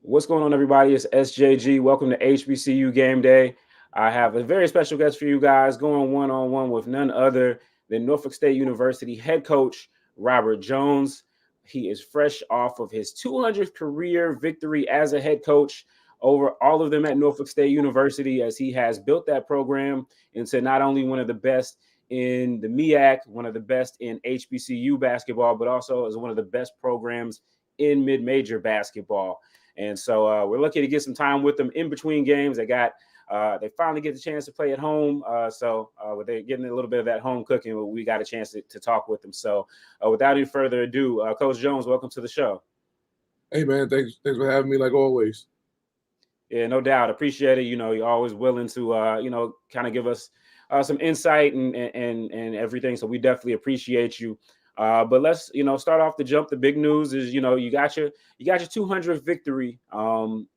What's going on, everybody? It's SJG. Welcome to HBCU Game Day. I have a very special guest for you guys going one-on-one with none other than Norfolk State University head coach Robert Jones. He is fresh off of his 200th career victory as a head coach over all of them at Norfolk State University, as he has built that program into not only one of the best in the MEAC, one of the best in HBCU basketball, but also as one of the best programs in mid-major basketball. And so we're lucky to get some time with them in between games. They finally get the chance to play at home. So they're getting a little bit of that home cooking. We got a chance to talk with them. So without any further ado, Coach Jones, welcome to the show. Hey man, thanks for having me like always. Yeah, no doubt. Appreciate it. You're always willing to kind of give us some insight and everything. So we definitely appreciate you. But let's start off the jump. The big news is you got your 200th victory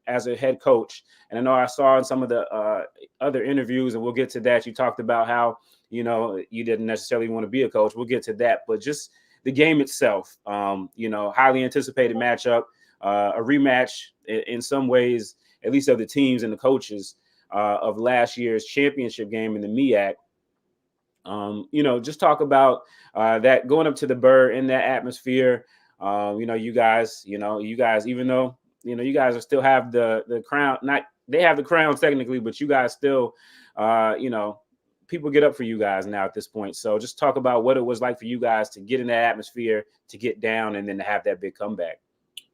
as a head coach, and I know I saw in some of the other interviews, and we'll get to that. You talked about how you didn't necessarily want to be a coach. We'll get to that, but just the game itself, highly anticipated matchup, a rematch in some ways, at least of the teams and the coaches of last year's championship game in the MEAC. Just talk about that going up to the Burr in that atmosphere. You guys, even though you guys are still have the crown, not they have the crowns technically, but you guys still, people get up for you guys now at this point. So just talk about what it was like for you guys to get in that atmosphere, to get down, and then to have that big comeback.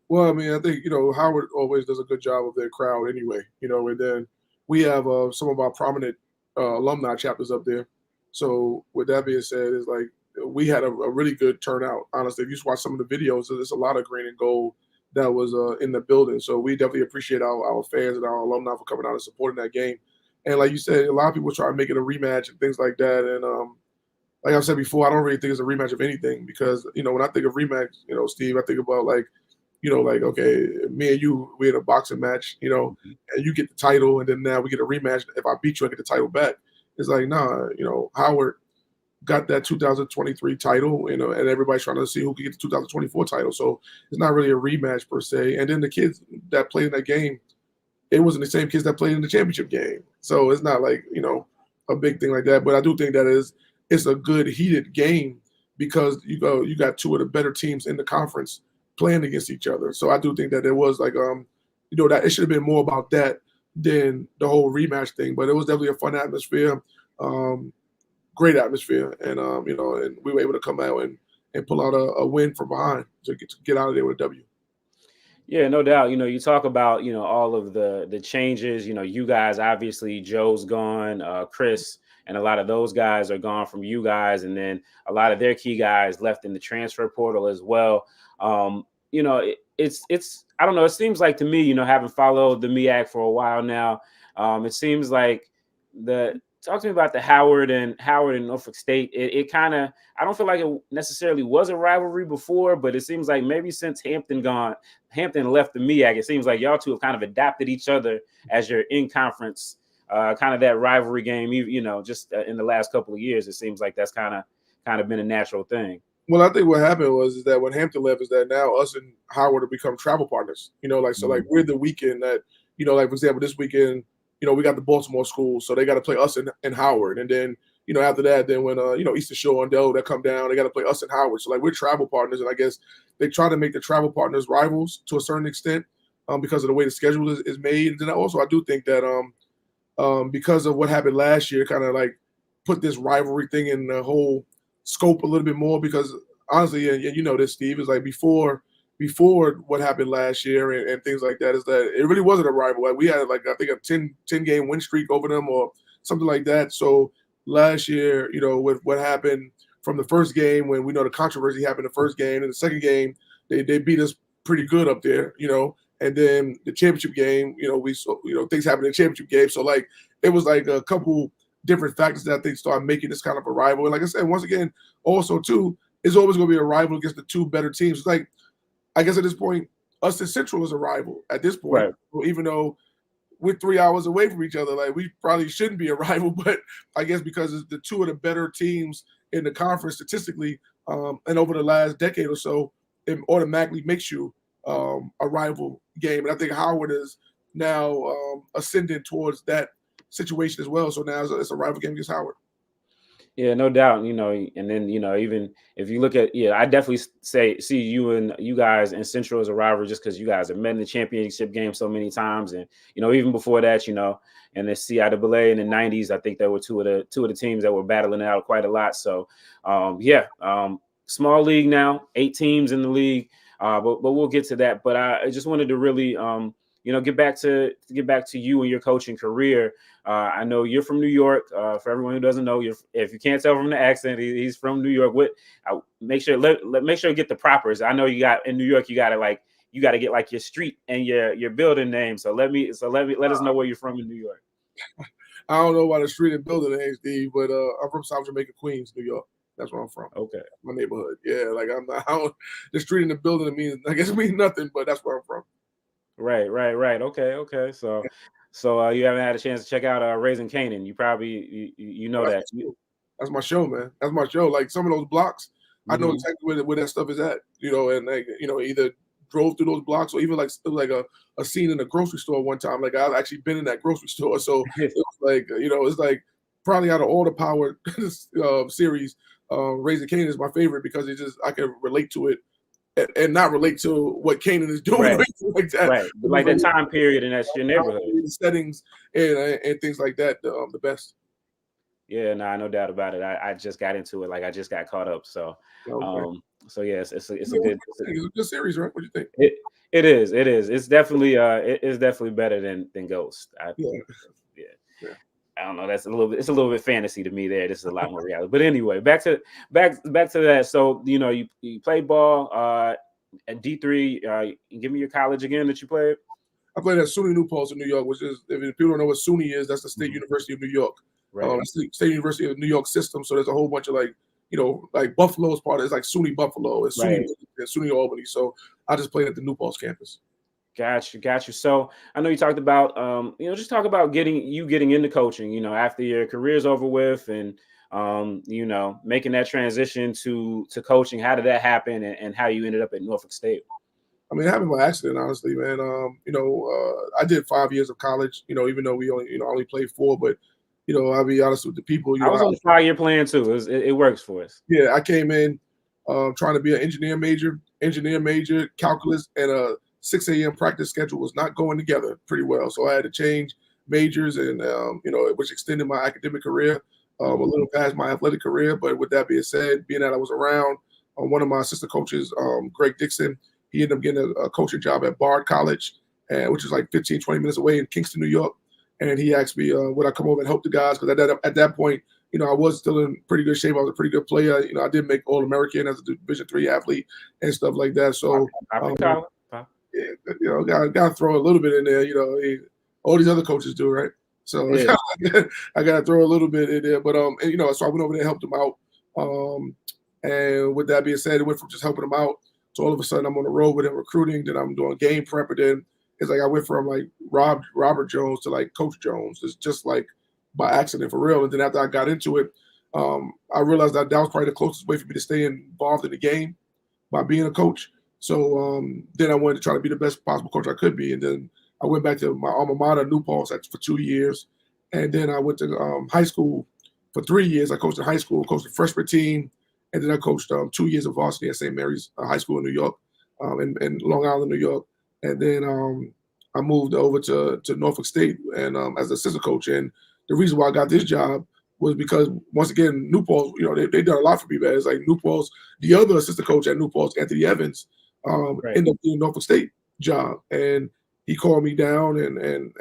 Well, I mean, I think Howard always does a good job of their crowd anyway. And then we have some of our prominent alumni chapters up there. So with that being said, it's like we had a really good turnout. Honestly, if you watch some of the videos, there's a lot of green and gold that was in the building. So we definitely appreciate our fans and our alumni for coming out and supporting that game. And like you said, a lot of people try to make it a rematch and things like that. And like I've said before, I don't really think it's a rematch of anything because when I think of rematch, Steve, I think about okay, me and you, we had a boxing match, and you get the title, and then now we get a rematch. If I beat you, I get the title back. It's like, nah, Howard got that 2023 title, and everybody's trying to see who can get the 2024 title. So it's not really a rematch per se. And then the kids that played in that game, it wasn't the same kids that played in the championship game. So it's not like, a big thing like that. But I do think that it's a good heated game because you got two of the better teams in the conference playing against each other. So I do think that there was like that it should have been more about that than the whole rematch thing. But it was definitely a fun atmosphere, great atmosphere, and and we were able to come out and pull out a win from behind to get out of there with a W. Yeah, no doubt. You talk about, all of the changes, you guys, obviously Joe's gone, Chris, and a lot of those guys are gone from you guys. And then a lot of their key guys left in the transfer portal as well. It's I don't know. It seems like to me, having followed the MEAC for a while now, it seems like talk to me about the Howard and Norfolk State. It kind of, I don't feel like it necessarily was a rivalry before, but it seems like maybe since Hampton left the MEAC, it seems like y'all two have kind of adapted each other as your in conference, kind of that rivalry game. Just in the last couple of years, it seems like that's kind of been a natural thing. Well, I think what happened was that when Hampton left, is that now us and Howard have become travel partners. So we're the weekend that for example, this weekend, we got the Baltimore schools, so they got to play us and Howard, and then after that, then when Eastern Shore and Dell that come down, they got to play us and Howard. So we're travel partners, and I guess they try to make the travel partners rivals to a certain extent because of the way the schedule is made. And then I do think that because of what happened last year, kind of like put this rivalry thing in the whole scope a little bit more because honestly, and you know this, Steve, is like before what happened last year and things like that, is that it really wasn't a rival. Like we had I think a 10 game win streak over them or something like that. So last year, with what happened from the first game when we know the controversy happened the first game, and the second game they beat us pretty good up there, and then the championship game, we saw things happened in the championship game. So it was like a couple different factors that I think started making this kind of a rival. And like I said, once again, also too, it's always going to be a rival against the two better teams. It's like, I guess at this point, us and Central is a rival at this point. Right. So even though we're 3 hours away from each other, we probably shouldn't be a rival, but I guess because it's the two of the better teams in the conference statistically, and over the last decade or so, it automatically makes you a rival game. And I think Howard is now ascending towards that situation as well. So now it's a rival game against Howard. Yeah, no doubt. And then even if you look at, I definitely see you guys in Central as a rivalry, just because you guys have met in the championship game so many times, and even before that, and the CIAA in the '90s, I think there were two of the teams that were battling it out quite a lot. So, small league now, 8 teams in the league, but we'll get to that. But I just wanted to really get back to you and your coaching career. I know you're from New York. For everyone who doesn't know, if you can't tell from the accent, he's from New York. Make sure you get the propers. I know you got in New York. You got to get like your street and your building name. So let us know where you're from in New York. I don't know about the street and building name, Steve, but I'm from South Jamaica, Queens, New York. That's where I'm from. Okay, my neighborhood. Yeah, like the street and the building means nothing, but that's where I'm from. Right. Okay. So you haven't had a chance to check out Raising Canaan. You probably know that. That's my show, man. That's my show. Like some of those blocks, I know exactly where that stuff is at. And either drove through those blocks or even like a scene in a grocery store one time. Like I've actually been in that grocery store, so it was like it's like probably out of all the Power series, Raising Canaan is my favorite because I can relate to it. And not relate to what Canaan is doing, right. Like that. Right, like that time period, and that's your neighborhood, the settings, and things like that. The best. Yeah, no doubt about it. I just got into it, like I just got caught up. So, so yes, it's a good series, right? What do you think? It is. It's definitely better than Ghost. Yeah. I don't know. It's a little bit fantasy to me there. This is a lot more reality. But anyway, back to that. So, you played ball at D3. Give me your college again that you played. I played at SUNY New Paltz in New York, which is, if people don't know what SUNY is, that's the State University of New York. Right. State University of New York system. So there's a whole bunch of like Buffalo's part. It's like SUNY Buffalo, it's SUNY Albany. So I just played at the New Paltz campus. Got you. So I know you talked about, just talk about getting into coaching, after your career's over with, and making that transition to coaching. How did that happen, and how you ended up at Norfolk State? I mean, it happened by accident, honestly, man. I did 5 years of college, even though we only played 4, but I'll be honest with the people. I was on the 5-year plan too. It works for us. Yeah, I came in trying to be an engineer major, calculus, and a 6 a.m. practice schedule was not going together pretty well. So I had to change majors, and which extended my academic career a little past my athletic career. But with that being said, being that I was around, one of my assistant coaches, Greg Dixon, he ended up getting a coaching job at Bard College, which is like 15, 20 minutes away in Kingston, New York. And he asked me, would I come over and help the guys? Because at that point, I was still in pretty good shape. I was a pretty good player. I did make All-American as a Division III athlete and stuff like that. So, got to throw a little bit in there. All these other coaches do, right? So yeah. I got to throw a little bit in there. But so I went over there and helped them out. And with that being said, it went from just helping them out to all of a sudden I'm on the road with them recruiting. Then I'm doing game prep. And then it's like I went from like Robert Jones to like Coach Jones. It's just like by accident, for real. And then after I got into it, I realized that was probably the closest way for me to stay involved in the game by being a coach. So then I wanted to try to be the best possible coach I could be. And then I went back to my alma mater, New Paltz, for 2 years. And then I went to high school for 3 years. I coached in high school, coached the freshman team. And then I coached 2 years of varsity at St. Mary's High School in New York, in Long Island, New York. And then I moved over to Norfolk State and as assistant coach. And the reason why I got this job was because, once again, New Paltz, they done a lot for me, man. It's like New Paltz, the other assistant coach at New Paltz, Anthony Evans, ended up doing Norfolk State job. And he called me down and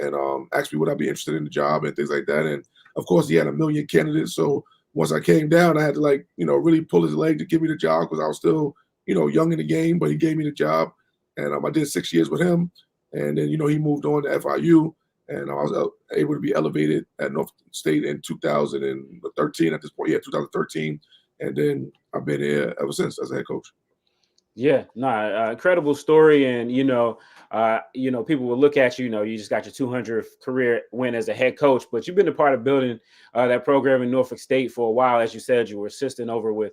asked me would I be interested in the job and things like that. And, of course, he had a million candidates. So once I came down, I had to, really pull his leg to give me the job because I was still, young in the game. But he gave me the job. And I did 6 years with him. And then, he moved on to FIU. And I was able to be elevated at Norfolk State in 2013 at this point. Yeah, 2013. And then I've been here ever since as a head coach. Yeah, incredible story. And, people will look at you, you just got your 200th career win as a head coach, but you've been a part of building that program in Norfolk State for a while. As you said, you were assistant over with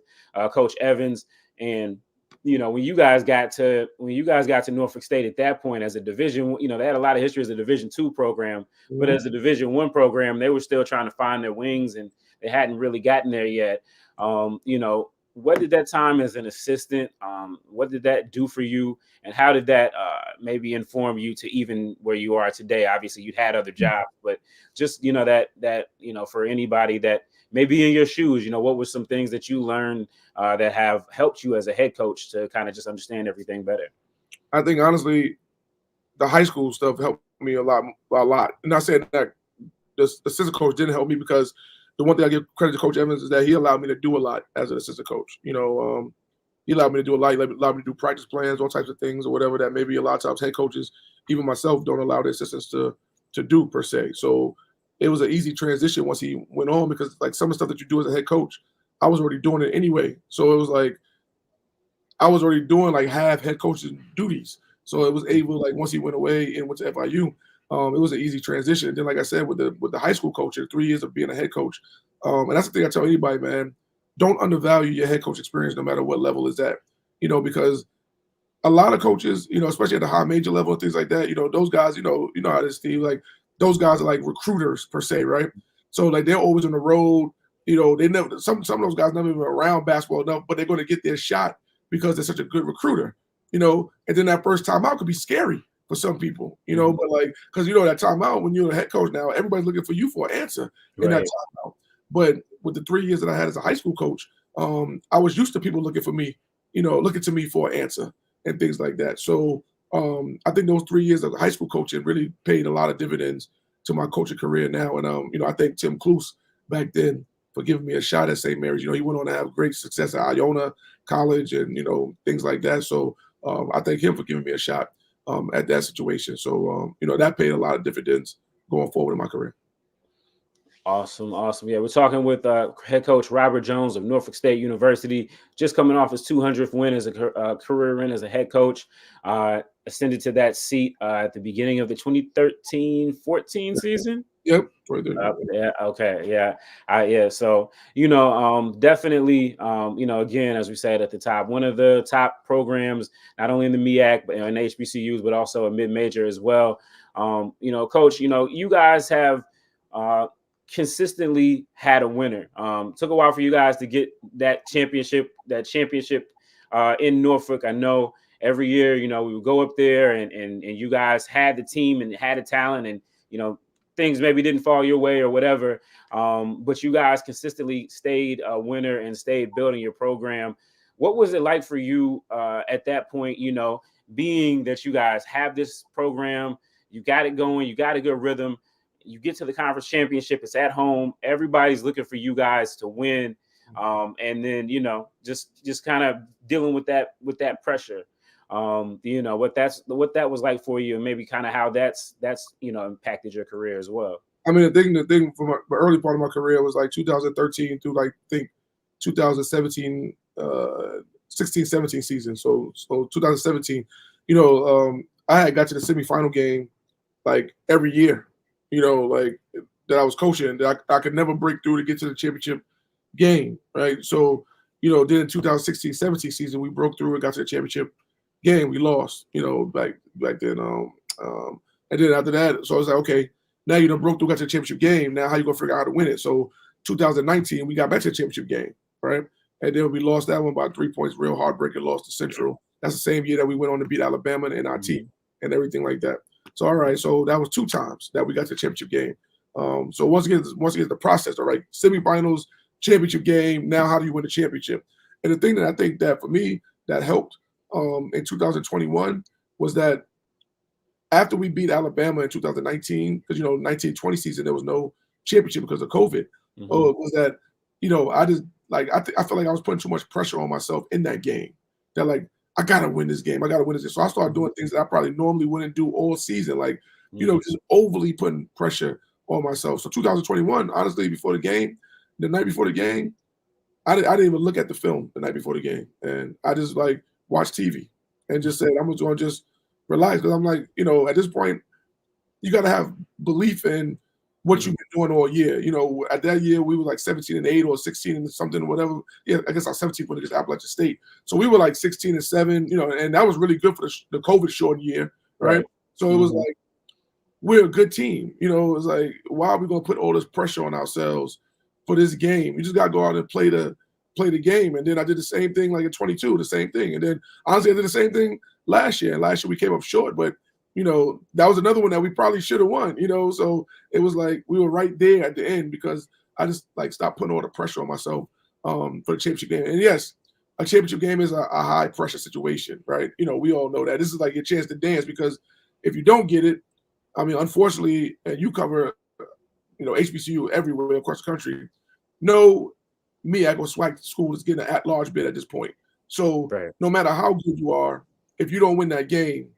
Coach Evans. And when you guys got to Norfolk State at that point as a division, they had a lot of history as a Division II program, but Mhm. as a Division I program, they were still trying to find their wings and they hadn't really gotten there yet. What did that time as an assistant, what did that do for you? And how did that maybe inform you to even where you are today? Obviously you had other jobs, but just, for anybody that may be in your shoes, what were some things that you learned that have helped you as a head coach to kind of just understand everything better? I think honestly, the high school stuff helped me a lot, a lot. And not saying that the assistant coach didn't help me, because the one thing I give credit to Coach Evans is that he allowed me to do a lot as an assistant coach. He allowed me to do a lot. He allowed me to do practice plans, all types of things, or whatever that maybe a lot of times head coaches, even myself, don't allow their assistants to do per se. So it was an easy transition once he went on, because like some of the stuff that you do as a head coach, I was already doing it anyway. So it was like I was already doing like half head coach's duties. So it was able, like once he went away and went to FIU, it was an easy transition. And then, like I said, with the high school culture, 3 years of being a head coach, and that's the thing I tell anybody, man, don't undervalue your head coach experience, no matter what level is at. Because a lot of coaches, especially at the high major level and things like that, those guys, you know how this, Steve, like those guys are like recruiters per se, right? So like they're always on the road. They never some of those guys never even around basketball enough, but they're going to get their shot because they're such a good recruiter. And then that first time out could be scary for some people, but like, because that time out, when you're a head coach now, everybody's looking for you for an answer in that Right. time out. But with the 3 years that I had as a high school coach, I was used to people looking for me, looking to me for an answer and things like that. So I think those 3 years of high school coaching really paid a lot of dividends to my coaching career now. And I thank Tim Cluse back then for giving me a shot at St. Mary's. He went on to have great success at Iona College and things like that. So I thank him for giving me a shot at that situation. So that paid a lot of dividends going forward in my career. Awesome. Awesome. Yeah, we're talking with head coach Robert Jones of Norfolk State University, just coming off his 200th win as a career win as a head coach. Ascended to that seat at the beginning of the 2013-14 season. Yep. Right there. Yeah. Okay. Yeah. Yeah. So, definitely, again, as we said at the top, one of the top programs, not only in the MEAC, but in HBCUs, but also a mid-major as well. Coach, you guys have consistently had a winner. Took a while for you guys to get that championship in Norfolk. I know every year, we would go up there and you guys had the team and had the talent, and, things maybe didn't fall your way or whatever. But you guys consistently stayed a winner and stayed building your program. What was it like for you at that point, being that you guys have this program, you got it going, you got a good rhythm, you get to the conference championship, it's at home, everybody's looking for you guys to win. And then, just kind of dealing with that pressure. What that was like for you, and maybe kind of how that's impacted your career as well. I mean, the thing from my early part of my career was like 2013 through like I think 2017, 16, 17 season. So 2017, I had got to the semifinal game like every year, like that I was coaching, that I could never break through to get to the championship game, right? So, then in 2016, 17 season, we broke through and got to the championship game. We lost, back then. And then after that, so I was like, okay, now you broke through, got to the championship game. Now how you gonna figure out how to win it? So 2019, we got back to the championship game, right? And then we lost that one by 3 points, real heartbreaking loss to Central. That's the same year that we went on to beat Alabama and NIT and everything like that. So all right, so that was 2 times that we got to the championship game. So once again, the process, all right, semifinals, championship game. Now how do you win the championship? And the thing that I think that for me that helped in 2021 was that after we beat Alabama in 2019, because 1920 season there was no championship because of COVID. Was that I just like I felt like I was putting too much pressure on myself in that game. That like I gotta win this game. I gotta win this game. So I started doing things that I probably normally wouldn't do all season, like just overly putting pressure on myself. So 2021, honestly, the night before the game, I didn't even look at the film the night before the game, and I just like watched TV and just said I'm going to just relax, because I'm like, at this point, you got to have belief in what you've been doing all year. At that year we were like 17-8 or 16 and something, whatever. Yeah, I guess I was 17 when it against Appalachian State. So we were like 16-7, and that was really good for the COVID short year, right? Right. So it was like we're a good team. It was like, why are we gonna put all this pressure on ourselves for this game? We just gotta go out and play the game. And then I did the same thing like at 22, the same thing. And then honestly, I did the same thing last year. And last year we came up short, but that was another one that we probably should have won. So it was like we were right there at the end because I just like stopped putting all the pressure on myself for the championship game. And yes, a championship game is a high pressure situation, right? We all know that. This is like your chance to dance because if you don't get it, I mean, unfortunately, and you cover, HBCU everywhere across the country. No MEAC or SWAC school is getting an at-large bid at this point. So no matter how good you are, if you don't win that game,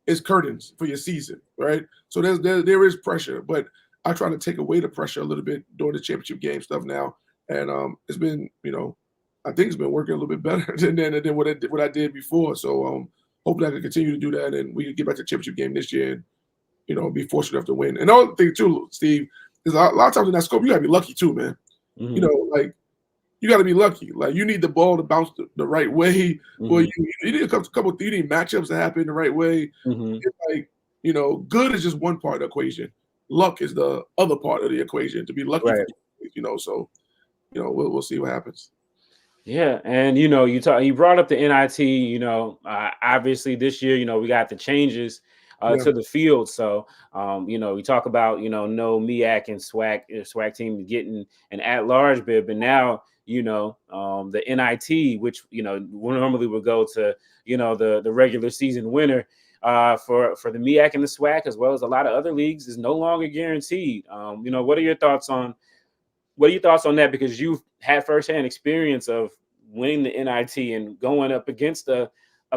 it's curtains for your season, right? So there is pressure, but I try to take away the pressure a little bit during the championship game stuff now, and it's been, I think it's been working a little bit better than what I did before. So hopefully I can continue to do that, and we can get back to the championship game this year and be fortunate enough to win. And the other thing too, Steve, is a lot of times in that scope, you gotta be lucky too, man. Like you gotta be lucky. Like you need the ball to bounce the right way, or you need a couple you need matchups to happen the right way. It's like, good is just one part of the equation. Luck is the other part of the equation. To be lucky, so we'll see what happens. Yeah, and you brought up the NIT. Obviously this year, we got the changes to the field. So, we talk about no MEAC and SWAC team getting an at-large bid, but now the NIT, which normally would go to the regular season winner for the MEAC and the SWAC, as well as a lot of other leagues, is no longer guaranteed. What are your thoughts on that? Because you've had firsthand experience of winning the NIT and going up against a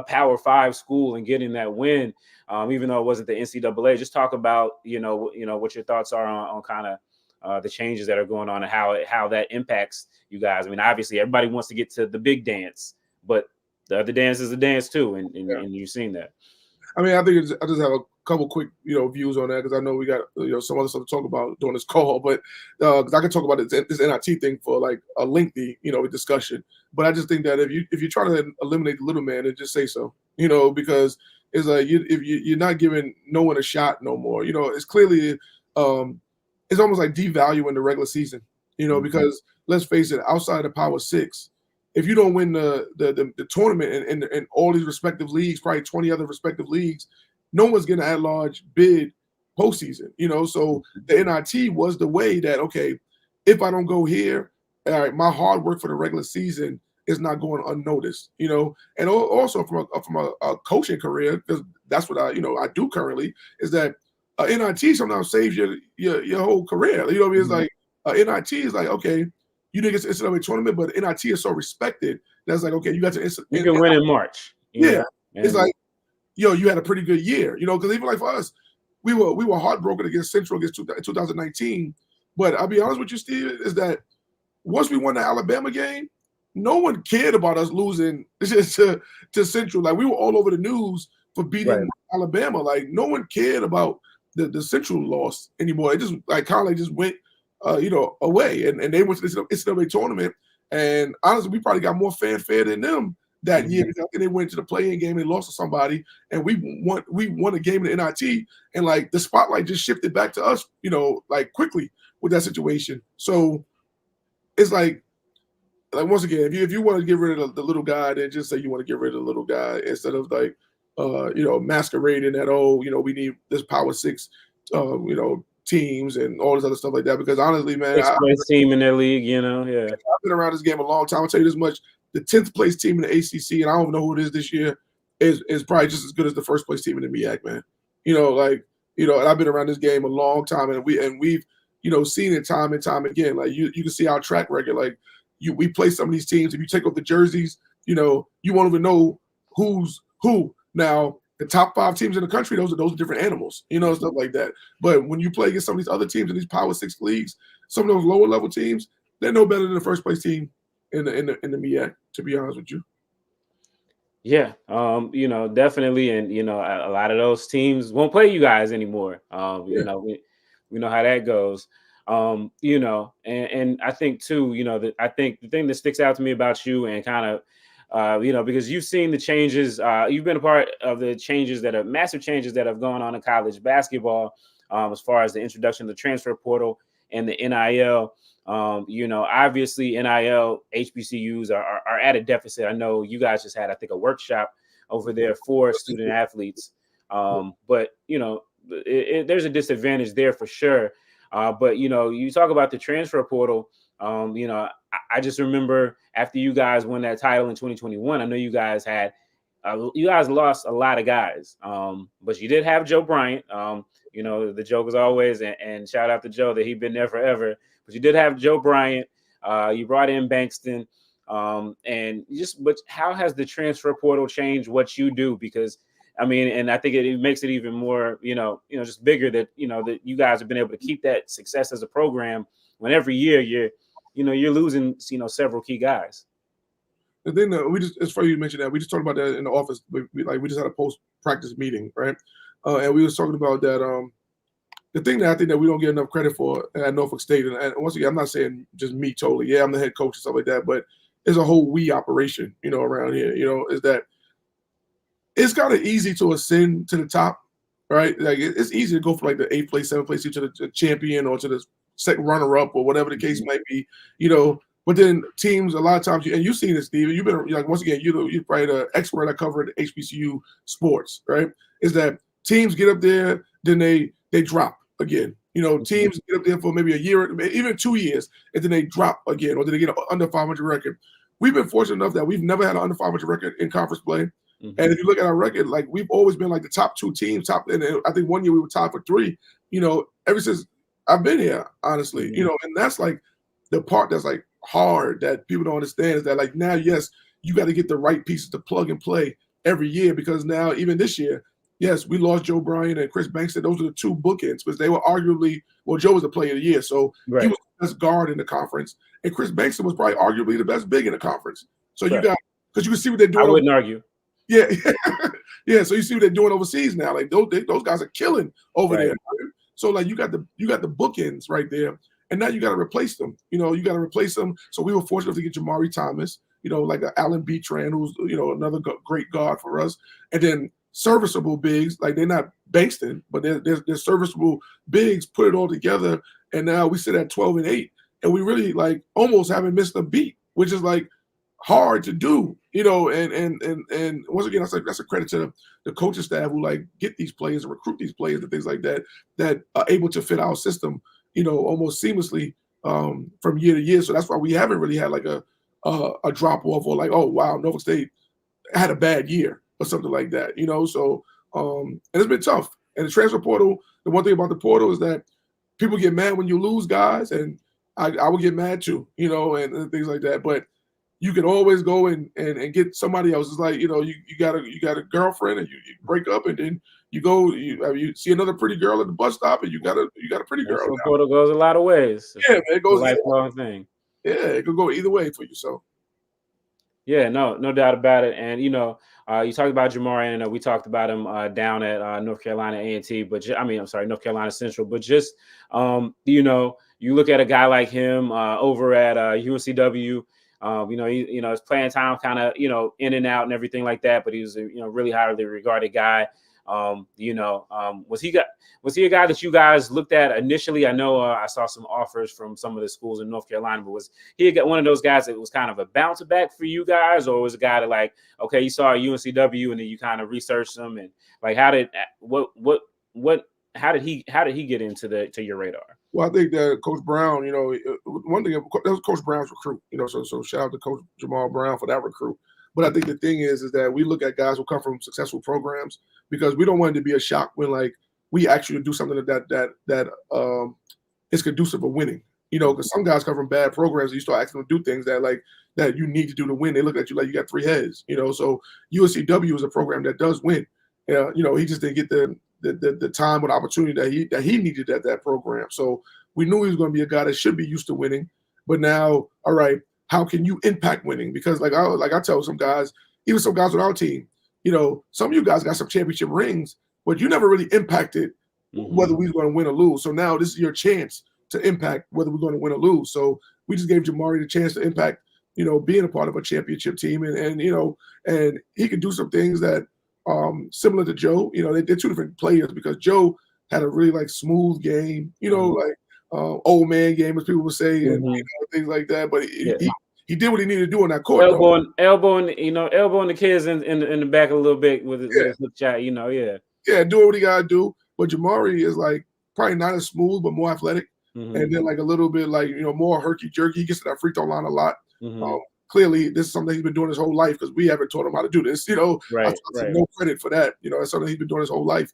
Power 5 school and getting that win, even though it wasn't the NCAA. Just talk about what your thoughts are on kind of the changes that are going on and how that impacts you guys. I mean, obviously everybody wants to get to the big dance, but the other dance is a dance too, and you've seen that. I mean, I think I just have a couple quick, views on that because I know we got some other stuff to talk about during this call, but because I can talk about this NIT thing for like a lengthy, discussion. But I just think that if you try to eliminate the little man, then just say so, because it's like if you're not giving no one a shot no more. It's clearly it's almost like devaluing the regular season, because let's face it, outside of the Power 6. If you don't win the tournament in all these respective leagues, probably 20 other respective leagues, no one's getting an at-large bid postseason. So the NIT was the way that, okay, if I don't go here, all right, my hard work for the regular season is not going unnoticed. And also from a coaching career, because that's what I do currently, is that NIT sometimes saves your whole career. You know what I mean? It's like NIT is like, okay, you didn't get to NCAA tournament, but NIT is so respected that's like, okay, you got to you can win in March. Yeah. It's like, you had a pretty good year, because even like for us, we were heartbroken against Central against 2019. But I'll be honest with you, Steve, is that once we won the Alabama game, no one cared about us losing to Central. Like we were all over the news for beating Alabama. Like no one cared about the Central loss anymore. It just like kind of like just went away, and they went to the NCAA tournament. And honestly, we probably got more fanfare than them that year because they went to the play-in game and lost to somebody, and we won a game in the NIT, and like the spotlight just shifted back to us, like quickly with that situation. So it's like once again, if you want to get rid of the little guy, then just say you want to get rid of the little guy instead of like masquerading that we need this Power 6, teams and all this other stuff like that. Because honestly, man, sixth-place team in their league, I've been around this game a long time. I'll tell you this much: the 10th place team in the ACC, and I don't know who it is this year, is probably just as good as the first place team in the MEAC, man. And I've been around this game a long time, and we've seen it time and time again. Like you can see our track record. Like we play some of these teams. If you take off the jerseys, you won't even know who's who. Now the top 5 teams in the country, those are different animals, stuff like that. But when you play against some of these other teams in these Power 6 leagues, some of those lower level teams, they're no better than the first place team in the MEAC, to be honest with you. Yeah, definitely, and a lot of those teams won't play you guys anymore. We We know how that goes. And I think too, that I think the thing that sticks out to me about you and kind of, because you've seen the changes, you've been a part of the changes that are massive changes that have gone on in college basketball, as far as the introduction of the transfer portal and the NIL. Obviously NIL HBCUs are at a deficit. I know you guys just had, I think, a workshop over there for student athletes. But there's a disadvantage there for sure. But you talk about the transfer portal. I just remember after you guys won that title in 2021, I know you guys lost a lot of guys, but you did have Joe Bryant. The joke is always, and shout out to Joe that he'd been there forever. But you did have Joe Bryant. You brought in Bankston, but how has the transfer portal changed what you do? Because and I think it makes it even more, just bigger that that you guys have been able to keep that success as a program when every year you're losing several key guys. The thing that it's funny you mentioned that. We just talked about that in the office. We just had a post-practice meeting, right? And we was talking about that. The thing that I think that we don't get enough credit for at Norfolk State, and once again, I'm not saying just me totally. Yeah, I'm the head coach and stuff like that, but it's a whole we operation, around here. Is that it's kind of easy to ascend to the top, right? Like it's easy to go from like the 8th place, 7th place to the champion or to the second runner-up or whatever the case might be, But then teams, a lot of times, and you've seen this, Steve. You've been once again, you're probably the expert at covering HBCU sports, right? Is that teams get up there, then they drop again. Teams get up there for maybe a year, even 2 years, and then they drop again, or then they get an under 500 record. We've been fortunate enough that we've never had an under 500 record in conference play. Mm-hmm. And if you look at our record, like we've always been like the top 2 teams, and I think one year we were tied for 3. Ever since I've been here, honestly, Mm-hmm. And that's like the part that's like hard that people don't understand is that like now, yes, you got to get the right pieces to plug and play every year, because now even this year, yes, we lost Joe Bryant and Chris Bankston. Those are the 2 bookends, because they were arguably, Joe was the player of the year, so right. He was the best guard in the conference, and Chris Bankston was probably arguably the best big in the conference. So right. You got, because you can see what they're doing. I wouldn't argue. Yeah, yeah. So you see what they're doing overseas now. Like those guys are killing over right. there. So like you got the bookends right there, and now you got to replace them. You got to replace them. So we were fortunate enough to get Jamari Thomas. Like Alan Beatran, who's another great guard for us, and then serviceable bigs. Like they're not Bankston, but they're serviceable bigs. Put it all together, and now we sit at 12-8, and we really like almost haven't missed a beat, which is like hard to do, and once again, that's a credit to the coaching staff who like get these players and recruit these players and things like that are able to fit our system, almost seamlessly from year to year. So that's why we haven't really had like a drop off or like, oh wow, Norfolk State had a bad year or something like that, So and it's been tough. And the transfer portal, the one thing about the portal is that people get mad when you lose guys, and I would get mad too, and things like that. But you can always go and get somebody else. It's like, you got a girlfriend and you break up, and then you go, you see another pretty girl at the bus stop, and you got a pretty girl. The portal goes a lot of ways. Yeah, man, it goes a lifelong thing. Yeah, it could go either way for you. So yeah, no doubt about it. And you talked about Jamari, and we talked about him down at North Carolina A&T, but North Carolina Central. But just you look at a guy like him over at UNCW. His playing time kind of, in and out and everything like that, but he was a, really highly regarded guy. Was he a guy that you guys looked at initially? I know I saw some offers from some of the schools in North Carolina, but was he one of those guys that was kind of a bounce back for you guys, or was a guy that like, okay, you saw UNCW and then you kind of researched them, and like how did he get into your radar? Well, I think that Coach Brown, one thing, that was Coach Brown's recruit, so shout out to Coach Jamari Brown for that recruit. But I think the thing is that we look at guys who come from successful programs, because we don't want it to be a shock when like we actually do something that is conducive for winning. Because some guys come from bad programs and you start asking them to do things that you need to do to win. They look at you like you got 3 heads. So UNCW is a program that does win. He just didn't get the time or the opportunity that he needed at that program. So we knew he was going to be a guy that should be used to winning. But now, all right, how can you impact winning? Because like I tell some guys, even some guys on our team, some of you guys got some championship rings, but you never really impacted whether we're going to win or lose. So now this is your chance to impact whether we're going to win or lose. So we just gave Jamari the chance to impact, being a part of a championship team, and and he can do some things that similar to Joe. They're two different players because Joe had a really like smooth game, like old man game, as people would say, and things like that. But he did what he needed to do on that court. Elbowing the kids in the back a little bit with his hook shot. Doing what he gotta do. But Jamari is like probably not as smooth, but more athletic, and then like a little bit like more herky jerky. He gets to that free throw line a lot. Clearly, this is something he's been doing his whole life because we haven't taught him how to do this. I take no credit for that. That's something he's been doing his whole life.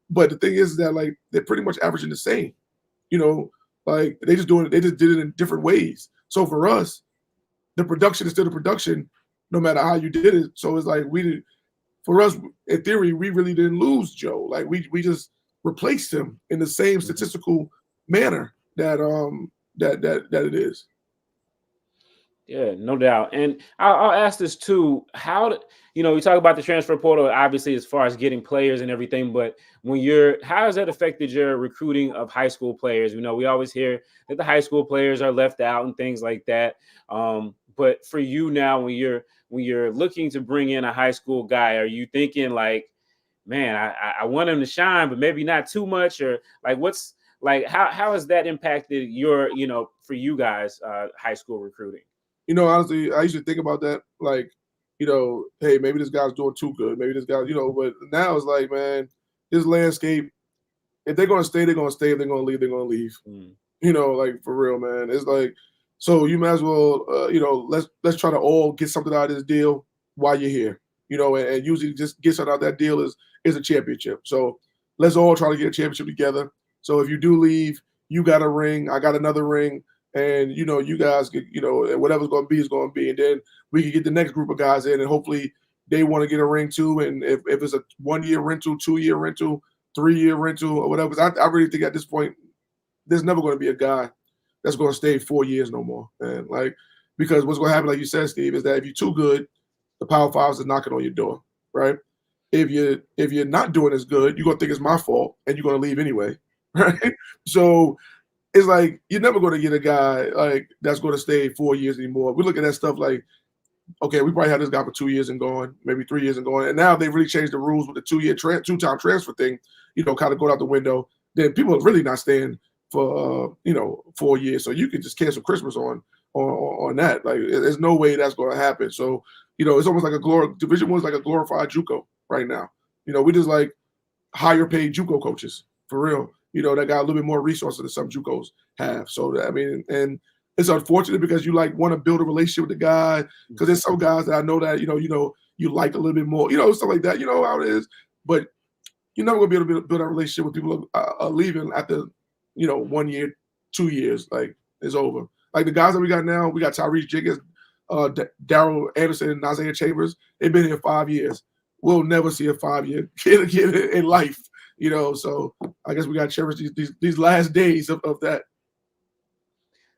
But the thing is that like they're pretty much averaging the same. Like they just did it in different ways. So for us, the production is still the production, no matter how you did it. So it's like for us, in theory, we really didn't lose Joe. Like we just replaced him in the same statistical manner that it is. Yeah, no doubt. And I'll ask this too. How we talk about the transfer portal, obviously, as far as getting players and everything, but how has that affected your recruiting of high school players? We always hear that the high school players are left out and things like that. But for you now, when you're looking to bring in a high school guy, are you thinking like, man, I want him to shine, but maybe not too much, or like how has that impacted your, for you guys, high school recruiting? Honestly, I used to think about that, like, hey, maybe this guy's doing too good. Maybe this guy, but now it's like, man, this landscape, if they're going to stay, they're going to stay. If they're going to leave, they're going to leave. Like for real, man. It's like, so you might as well, let's try to all get something out of this deal while you're here, and usually just get something out of that deal is a championship. So let's all try to get a championship together. So if you do leave, you got a ring, I got another ring. And, you guys get, whatever's going to be is going to be. And then we can get the next group of guys in and hopefully they want to get a ring too. And if it's a 1-year rental, 2-year rental, 3-year rental or whatever, I really think at this point, there's never going to be a guy that's going to stay 4 years no more. And because what's going to happen, like you said, Steve, is that if you're too good, the Power Fives is knocking on your door, right? If you're not doing as good, you're going to think it's my fault and you're going to leave anyway, right? So it's like you're never going to get a guy like that's going to stay 4 years anymore. We look at that stuff like, okay, we probably had this guy for 2 years and going, maybe 3 years and going, and now they've really changed the rules with the 2-year two-time transfer thing. Kind of going out the window. Then people are really not staying for 4 years, so you can just cancel Christmas on that. Like, there's no way that's going to happen. So it's almost like Division I is like a glorified JUCO right now. We just like higher paid JUCO coaches for real. That got a little bit more resources than some JUCOs have. So, and it's unfortunate because you want to build a relationship with the guy because there's some guys that I know that, you like a little bit more, stuff like that, how it is. But you're never going to be able to build a relationship with people leaving after, 1 year, 2 years. Like, it's over. Like the guys that we got now, we got Tyrese Jiggins, Daryl Anderson, and Isaiah Chambers. They've been here 5 years. We'll never see a 5-year kid in life. So I guess we got to cherish these last days of that.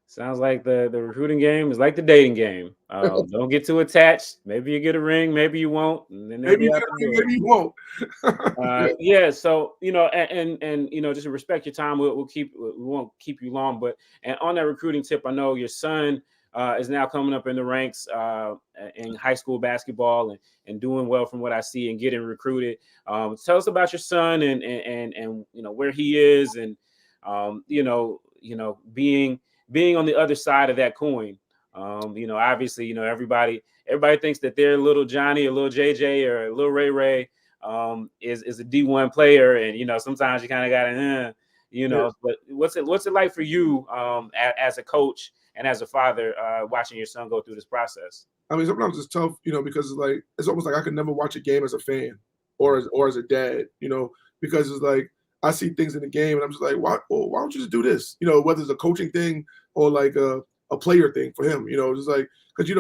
Sounds like the recruiting game is like the dating game. Don't get too attached. Maybe you get a ring, maybe you won't. And then maybe you get a ring, maybe you won't. Yeah. So and just to respect your time, we won't keep you long. But and on that recruiting tip, I know your son is now coming up in the ranks in high school basketball and doing well from what I see and getting recruited. Tell us about your son and where he is and being on the other side of that coin. Obviously, everybody thinks that their little Johnny or little JJ or little Ray is a D1 player, and sometimes you kind of gotta but what's it like for you as a coach and as a father watching your son go through this process? I mean, sometimes it's tough, because it's almost like I could never watch a game as a fan or as a dad, because it's like I see things in the game and I'm just like, why don't you just do this? Whether it's a coaching thing or like a player thing for him, just like, because,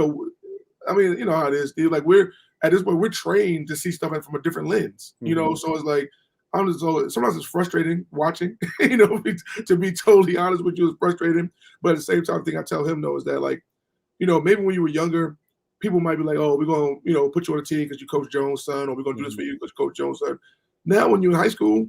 I mean, you know how it is, dude. Like at this point, we're trained to see stuff from a different lens, so it's like, sometimes it's frustrating watching, to be totally honest with you, it's frustrating. But at the same time, the thing I tell him though is that maybe when you were younger, people might be like, oh, we're going to, put you on a team because you Coach Jones' son, or we're going to do this for you because Coach Jones' son. Now, when you're in high school,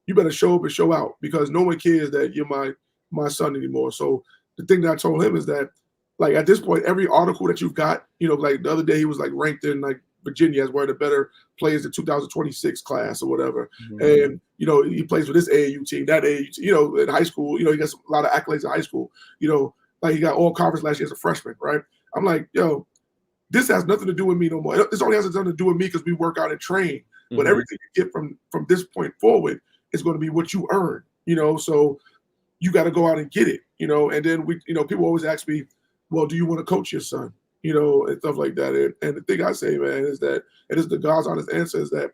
you better show up and show out, because no one cares that you're my son anymore. So the thing that I told him is that, like, at this point, every article that you've got, like the other day, he was like ranked in like Virginia as one of the better players in 2026 class or whatever. And, he plays for this AAU team, that AAU team, in high school, he got a lot of accolades in high school, like he got all conference last year as a freshman, right? I'm like, yo, this has nothing to do with me no more. This only has nothing to do with me because we work out and train. But everything you get from this point forward is going to be what you earn, so you got to go out and get it, and then people always ask me, well, do you want to coach your son, and stuff like that. And the thing I say, man, is that, and it's the God's honest answer, is that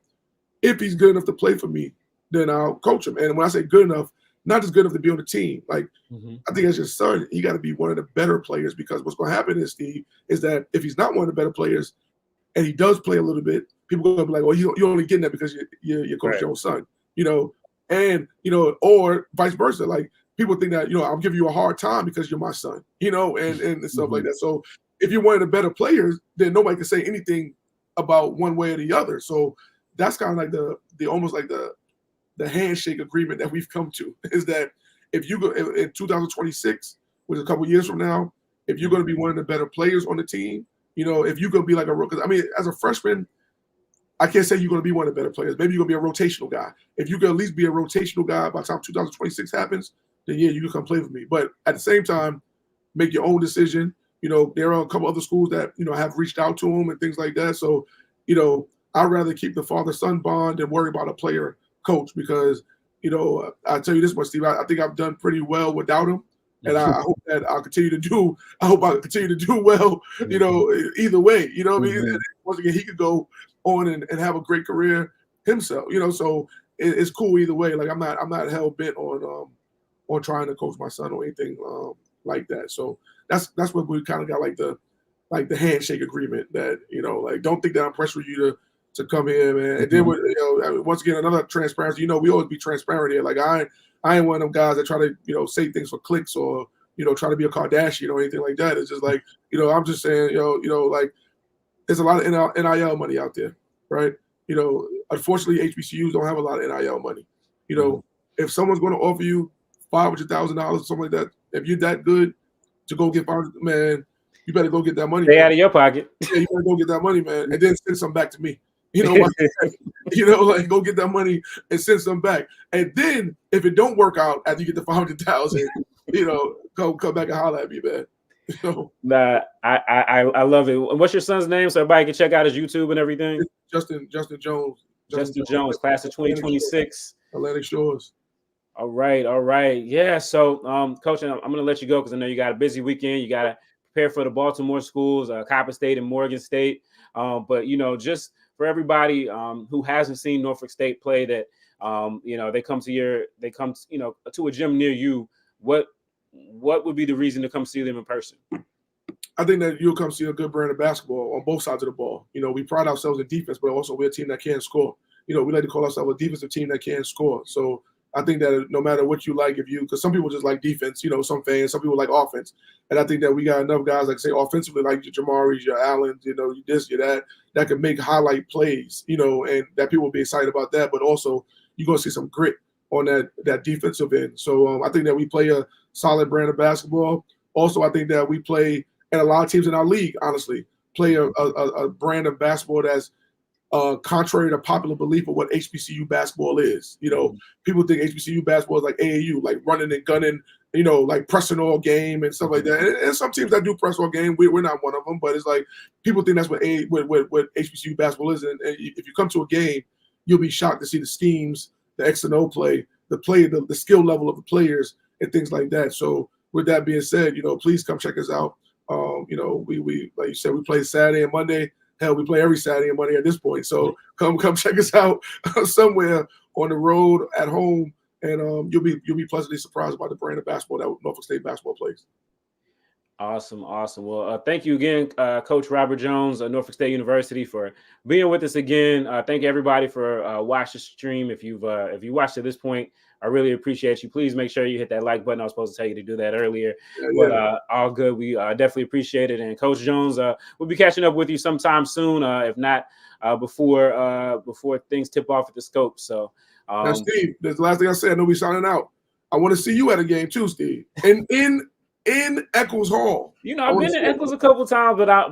if he's good enough to play for me, then I'll coach him. And when I say good enough, not just good enough to be on the team. Like, I think as your son, you got to be one of the better players, because what's going to happen is, Steve, is that if he's not one of the better players and he does play a little bit, people are going to be like, well, you're only getting that because you're coaching your own son, and, or vice versa. Like, people think that, I'll give you a hard time because you're my son, and stuff like that. So if you're one of the better players, then nobody can say anything about one way or the other. So that's kind of like the almost like the handshake agreement that we've come to, is that if you go in 2026, which is a couple years from now, if you're going to be one of the better players on the team, if you're going to be like a rookie, I mean, as a freshman, I can't say you're going to be one of the better players. Maybe you're going to be a rotational guy. If you can at least be a rotational guy by the time 2026 happens, then yeah, you can come play for me. But at the same time, make your own decision. There are a couple other schools that, have reached out to him and things like that. So, I'd rather keep the father-son bond than worry about a player coach, because, I'll tell you this much, Steve, I think I've done pretty well without him. And I hope that I'll continue to do well, either way, what I mean? And once again, he could go on and have a great career himself, so it's cool either way. Like, I'm not hell bent on trying to coach my son or anything like that. So that's what we kind of got, like the handshake agreement, that, like, don't think that I'm pressuring you to come here, man. And then once again, another transparency, we always be transparent here. Like, I ain't one of them guys that try to, say things for clicks or, try to be a Kardashian or anything like that. It's just like, I'm just saying, like, there's a lot of NIL money out there, right? Unfortunately, HBCUs don't have a lot of NIL money. If someone's going to offer you $500,000 or something like that, if you're that good to go get $500,000, man, you better go get that money. Stay out of your pocket. Yeah, you better go get that money, man, and then send some back to me. Like, go get that money and send some back. And then if it don't work out after you get the $500,000, come back and holler at me, man. Nah, I love it. What's your son's name so everybody can check out his YouTube and everything? Justin Jones. Justin Jones, class of 2026. Atlantic Shores. All right. Yeah. So, Coach, I'm going to let you go because I know you got a busy weekend. You got to prepare for the Baltimore schools, Copper State and Morgan State. But, just for everybody who hasn't seen Norfolk State play, that, they come to a gym near you. What would be the reason to come see them in person? I think that you'll come see a good brand of basketball on both sides of the ball. We pride ourselves in defense, but also we're a team that can score. We like to call ourselves a defensive team that can score. So I think that no matter what you like, because some people just like defense, some fans, some people like offense. And I think that we got enough guys, like say offensively, like your Jamari, your Allen, your this, your that can make highlight plays, and that people will be excited about that. But also you're going to see some grit on that defensive end. So I think that we play a solid brand of basketball. Also, I think that we play, and a lot of teams in our league, honestly, play a brand of basketball that's contrary to popular belief of what HBCU basketball is. People think HBCU basketball is like AAU, like running and gunning, like pressing all game and stuff like that. And some teams that do press all game, we're not one of them. But it's like people think that's what HBCU basketball is. And if you come to a game, you'll be shocked to see the schemes, the X and O play, the skill level of the players and things like that. So with that being said, please come check us out. We like you said, we play Saturday and Monday. Hell, we play every Saturday and Monday at this point. So come check us out somewhere on the road, at home, and you'll be pleasantly surprised by the brand of basketball that Norfolk State basketball plays. Awesome. Well, thank you again, Coach Robert Jones, Norfolk State University, for being with us again. Thank everybody for watching the stream. If you watched to this point, I really appreciate you. Please make sure you hit that like button. I was supposed to tell you to do that earlier, but all good. We definitely appreciate it. And Coach Jones, we'll be catching up with you sometime soon, if not before things tip off at the scope. So Now, Steve, that's the last thing I said. I know we signing out. I want to see you at a game too, Steve. And in Eccles Hall. You know, I've been to Eccles a couple times, but I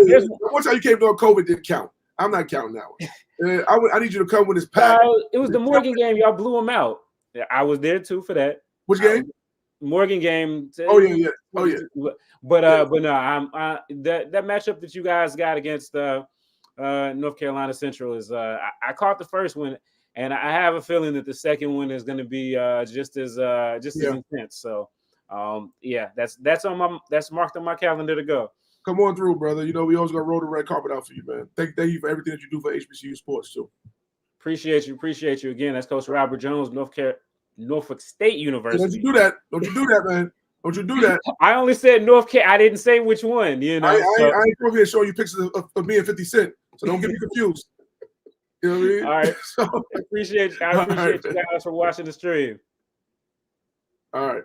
just one time you came during COVID didn't count. I'm not counting that one. I need you to come with his pack. It was the Morgan game. Y'all blew him out. I was there too for that. Which game? Morgan game. Oh yeah. But no, that matchup that you guys got against North Carolina Central is I caught the first one, and I have a feeling that the second one is going to be just as intense. So that's marked on my calendar to go. Come on through, brother. You know we always gonna roll the red carpet out for you, man. Thank you for everything that you do for HBCU sports too. Appreciate you again. That's Coach Robert Jones, Norfolk State University. Don't you do that? Don't you do that, man? Don't you do that? I only said North Carolina. I didn't say which one. You know, I ain't over here showing you pictures of me and 50 Cent, so don't get me confused. You know what I mean? All right. I appreciate you guys for watching the stream. All right.